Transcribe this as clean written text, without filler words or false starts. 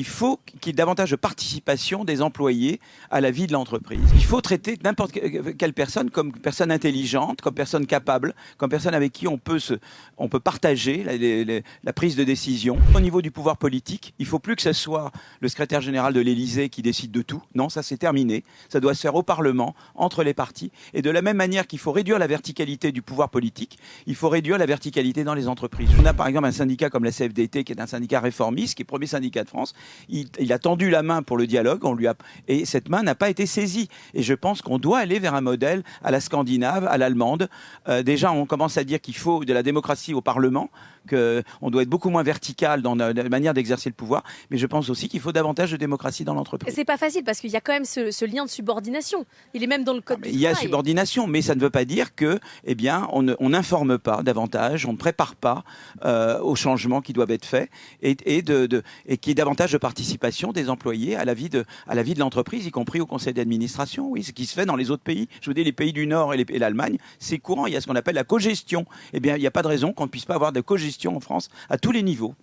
Il faut qu'il y ait davantage de participation des employés à la vie de l'entreprise. Il faut traiter n'importe quelle personne comme personne intelligente, comme personne capable, comme personne avec qui on peut partager la prise de décision. Au niveau du pouvoir politique, il ne faut plus que ce soit le secrétaire général de l'Élysée qui décide de tout. Non, ça c'est terminé. Ça doit se faire au Parlement, entre les partis. Et de la même manière qu'il faut réduire la verticalité du pouvoir politique, il faut réduire la verticalité dans les entreprises. On a par exemple un syndicat comme la CFDT, qui est un syndicat réformiste, qui est le premier syndicat de France. Il a tendu la main pour le dialogue, et cette main n'a pas été saisie. Et je pense qu'on doit aller vers un modèle à la scandinave, à l'allemande. Déjà, on commence à dire qu'il faut de la démocratie au Parlement, qu'on doit être beaucoup moins vertical dans la manière d'exercer le pouvoir. Mais je pense aussi qu'il faut davantage de démocratie dans l'entreprise. C'est pas facile parce qu'il y a quand même ce lien de subordination. Il est même dans le code du travail. Il y a subordination, mais ça ne veut pas dire que, on n'informe pas davantage, on ne prépare pas aux changements qui doivent être faits et qu'il y ait davantage de participation des employés à la vie de l'entreprise, y compris au conseil d'administration. Oui, ce qui se fait dans les autres pays. Je vous dis, les pays du Nord et l'Allemagne, c'est courant. Il y a ce qu'on appelle la cogestion. Il n'y a pas de raison qu'on ne puisse pas avoir de cogestion en France à tous les niveaux.